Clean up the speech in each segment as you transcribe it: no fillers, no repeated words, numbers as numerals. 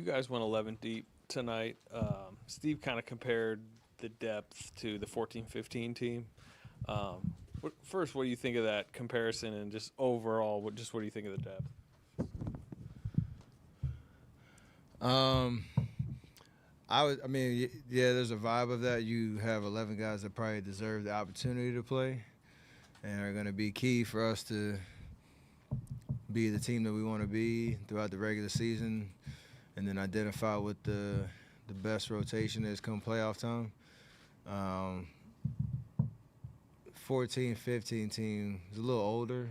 guys went 11 deep tonight. Steve kind of compared the depth to the 14-15 team. First, what do you think of that comparison, and just overall, what do you think of the depth? Um, yeah, there's a vibe of that. You have 11 guys that probably deserve the opportunity to play and are going to be key for us to be the team that we want to be throughout the regular season, and then identify what the best rotation is come playoff time. 14-15 team is a little older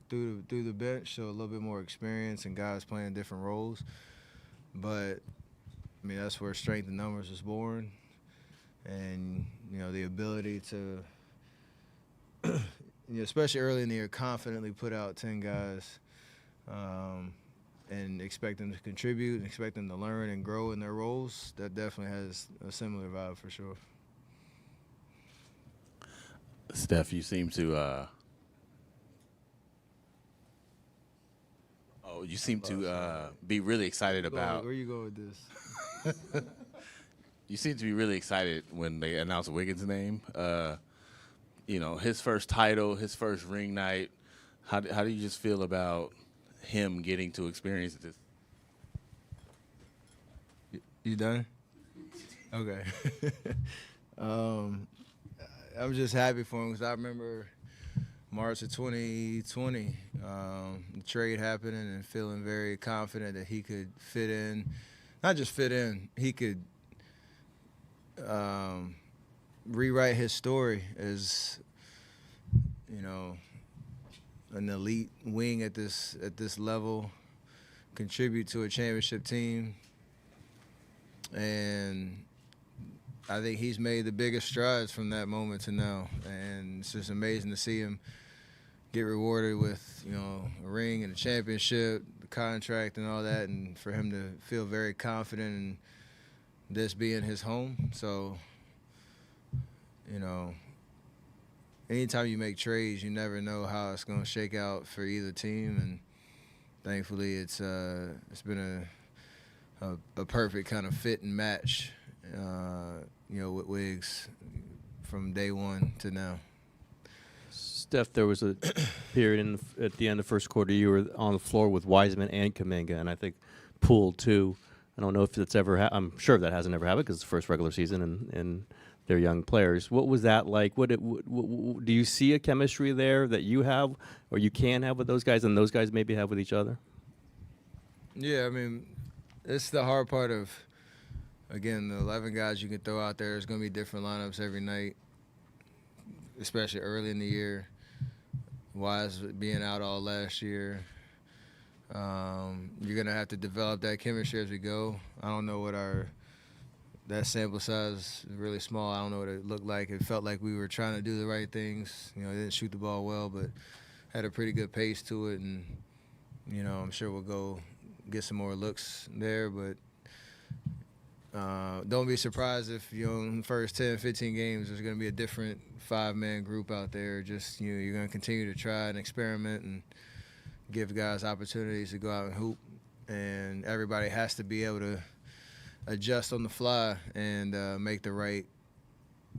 through the bench, so a little bit more experience and guys playing different roles. But I mean, that's where strength in numbers is born, and the ability to, especially early in the year, confidently put out 10 guys, and expect them to contribute, and expect them to learn and grow in their roles. That definitely has a similar vibe for sure. Steph, you seem to be really excited about. Where you go with this? You seem to be really excited when they announced Wiggins' name. His first title, his first ring night. How do you just feel about him getting to experience this? You done? Okay. I'm just happy for him because I remember March of 2020, the trade happening, and feeling very confident that he could fit in. Not just fit in, he could rewrite his story as, an elite wing at this level, contribute to a championship team. And I think he's made the biggest strides from that moment to now, and it's just amazing to see him get rewarded with, a ring and a championship, the contract and all that, and for him to feel very confident in this being his home. So, anytime you make trades, you never know how it's going to shake out for either team, and thankfully it's been a perfect kind of fit and match. With Wiggs from day one to now. Steph, there was a period at the end of the first quarter you were on the floor with Wiseman and Kuminga, and I think Poole too. I don't know if that's ever I'm sure that hasn't ever happened because it's the first regular season and they're young players. What was that like? Do you see a chemistry there that you have or you can have with those guys and those guys maybe have with each other? Yeah, I mean, it's the hard part of, again, the 11 guys you can throw out there. There's going to be different lineups every night, especially early in the year. Wise being out all last year. You're going to have to develop that chemistry as we go. I don't know what that sample size is really small. I don't know what it looked like. It felt like we were trying to do the right things. Didn't shoot the ball well, but had a pretty good pace to it. And, I'm sure we'll go get some more looks there, but don't be surprised if, in the first 10, 15 games, there's going to be a different five-man group out there. Just, you're going to continue to try and experiment and give guys opportunities to go out and hoop. And everybody has to be able to adjust on the fly and make the right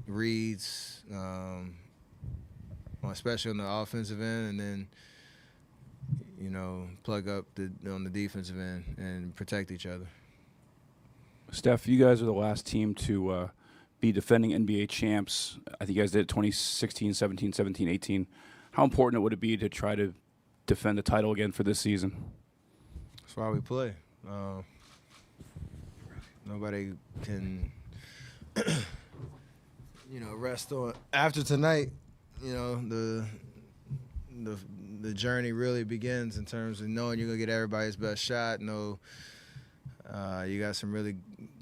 reads, especially on the offensive end, and then, plug up on the defensive end and protect each other. Steph, you guys are the last team to be defending NBA champs. I think you guys did it 2016, 17, 17, 18. How important would it be to try to defend the title again for this season? That's why we play. Nobody can, rest on. After tonight, the journey really begins in terms of knowing you're going to get everybody's best shot. You got some really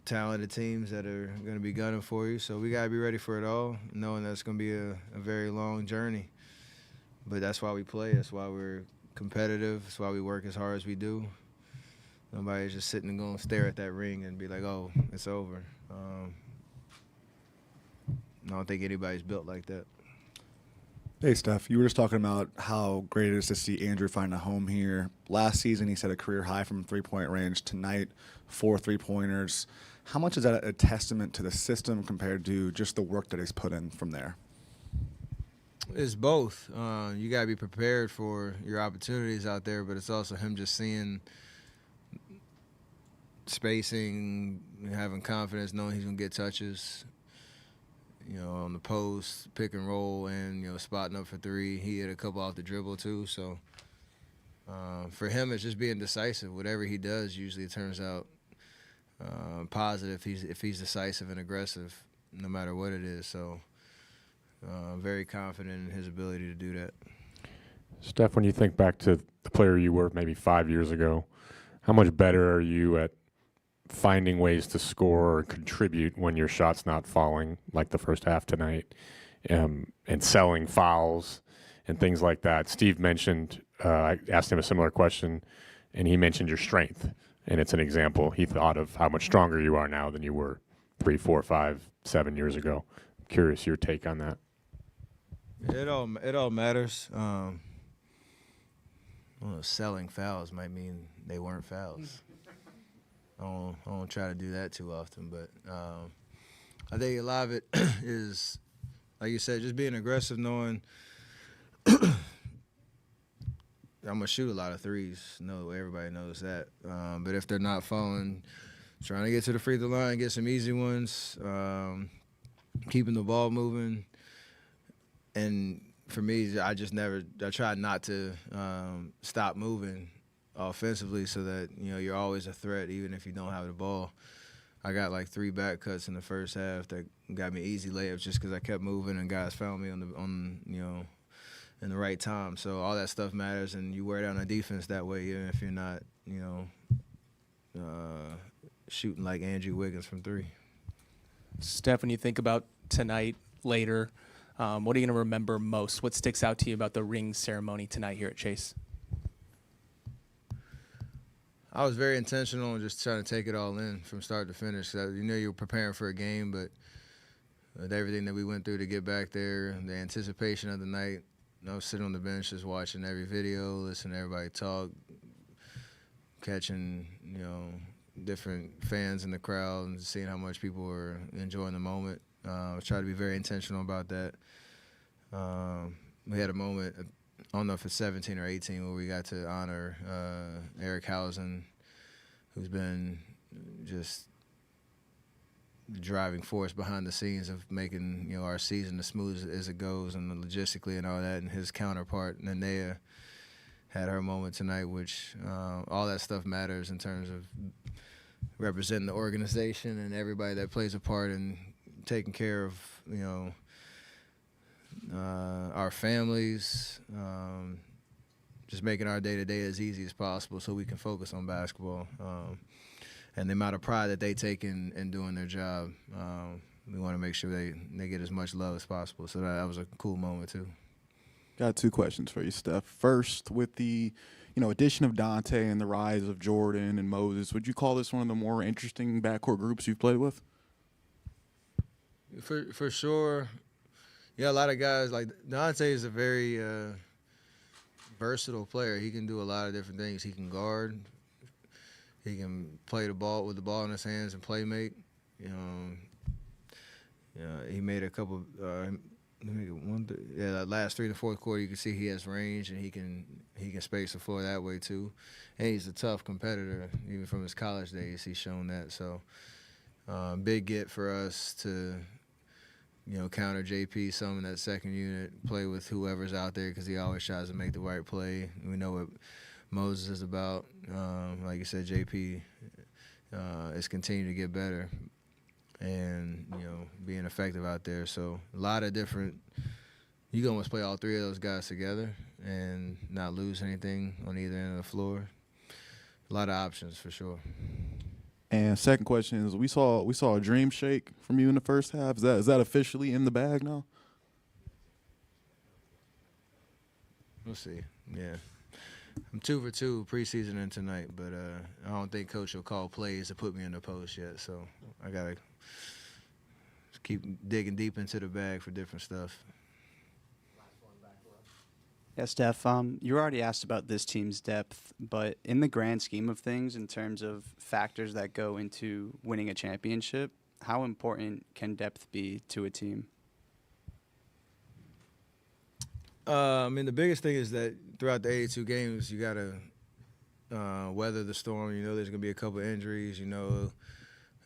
talented teams that are going to be gunning for you. So we got to be ready for it all, knowing that it's going to be a very long journey. But that's why we play. That's why we're competitive. That's why we work as hard as we do. Nobody's just sitting and going to stare at that ring and be like, oh, it's over. I don't think anybody's built like that. Hey, Steph, you were just talking about how great it is to see Andrew find a home here. Last season, he set a career high from three-point range. Tonight, 4 3-pointers. How much is that a testament to the system compared to just the work that he's put in from there? It's both. You got to be prepared for your opportunities out there, but it's also him just seeing spacing, having confidence, knowing he's going to get touches, on the post, pick and roll, and, spotting up for three. He hit a couple off the dribble, too. So for him, it's just being decisive. Whatever he does, usually it turns out positive if he's decisive and aggressive, no matter what it is. So very confident in his ability to do that. Steph, when you think back to the player you were maybe 5 years ago, how much better are you at finding ways to score or contribute when your shot's not falling, like the first half tonight, and selling fouls and things like that? Steve mentioned, I asked him a similar question, and he mentioned your strength, and it's an example. He thought of how much stronger you are now than you were 3, 4, 5, 7 years ago. I'm curious your take on that. It all matters. Selling fouls might mean they weren't fouls. I don't try to do that too often, but I think a lot of it is, like you said, just being aggressive, knowing I'm going to shoot a lot of threes. No, everybody knows that. But if they're not falling, trying to get to the free throw line, get some easy ones, keeping the ball moving. And for me, I try not to stop moving offensively so that, you're always a threat even if you don't have the ball. I got like 3 back cuts in the first half that got me easy layups just because I kept moving and guys found me in the right time. So all that stuff matters, and you wear down the defense that way even if you're not, shooting like Andrew Wiggins from 3. Steph, when you think about tonight later, what are you going to remember most? What sticks out to you about the ring ceremony tonight here at Chase? I was very intentional and just trying to take it all in from start to finish. You're preparing for a game, but with everything that we went through to get back there, the anticipation of the night, I was sitting on the bench just watching every video, listening to everybody talk, catching, different fans in the crowd and seeing how much people were enjoying the moment. I tried to be very intentional about that. We had a moment, I don't know if it's 17 or 18, where we got to honor Eric Housen, who's been just the driving force behind the scenes of making our season as smooth as it goes, and logistically and all that. And his counterpart, Nanea, had her moment tonight, which all that stuff matters in terms of representing the organization and everybody that plays a part in taking care of our families, just making our day-to-day as easy as possible so we can focus on basketball. And the amount of pride that they take in doing their job, we want to make sure they get as much love as possible. So that was a cool moment, too. Got 2 questions for you, Steph. First, with the addition of Dante and the rise of Jordan and Moses, would you call this one of the more interesting backcourt groups you've played with? For sure. Yeah, a lot of guys, like Dante is a very versatile player. He can do a lot of different things. He can guard. He can play the ball with the ball in his hands and play make. He made a couple. Last 3 to 4th quarter, you can see he has range and he can space the floor that way too. And he's a tough competitor, even from his college days. He's shown that. So big get for us to counter JP some in that second unit, play with whoever's out there because he always tries to make the right play. We know what Moses is about. Like you said, JP is continuing to get better and, being effective out there. So a lot of different – you can almost play all 3 of those guys together and not lose anything on either end of the floor. A lot of options for sure. And second question is, we saw a dream shake from you in the first half. Is that officially in the bag now? We'll see. Yeah. I'm 2 for 2 preseason and tonight, but I don't think Coach will call plays to put me in the post yet. So I got to keep digging deep into the bag for different stuff. Last one back Yeah, Steph, you already asked about this team's depth, but in the grand scheme of things, in terms of factors that go into winning a championship, how important can depth be to a team? I mean, the biggest thing is that throughout the 82 games, you got to weather the storm. You know there's going to be a couple injuries. You know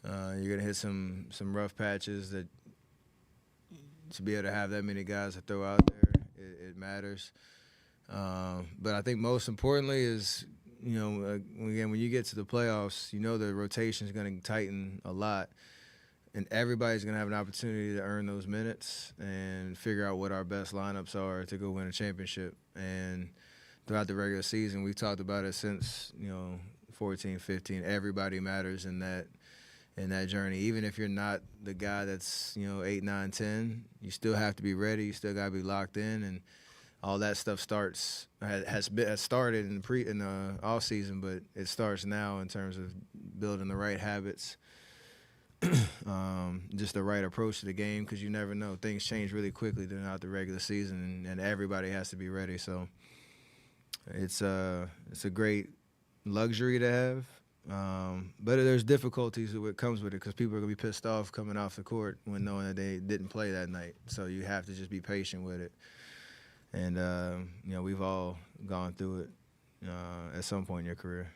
you're going to hit some rough patches that to be able to have that many guys to throw out there, it matters. But I think most importantly is, you know, when you get to the playoffs, you know the rotation is going to tighten a lot. And everybody's going to have an opportunity to earn those minutes and figure out what our best lineups are to go win a championship. And throughout the regular season, we've talked about it since, 14, 15. Everybody matters in that journey. Even if you're not the guy that's, 8, 9, 10, you still have to be ready. You still got to be locked in. And all that stuff has started in the off season, but it starts now in terms of building the right habits. Just the right approach to the game, because you never know. Things change really quickly throughout the regular season, and everybody has to be ready. So it's a great luxury to have, but there's difficulties that comes with it, because people are going to be pissed off coming off the court when knowing that they didn't play that night. So you have to just be patient with it. And, we've all gone through it at some point in your career.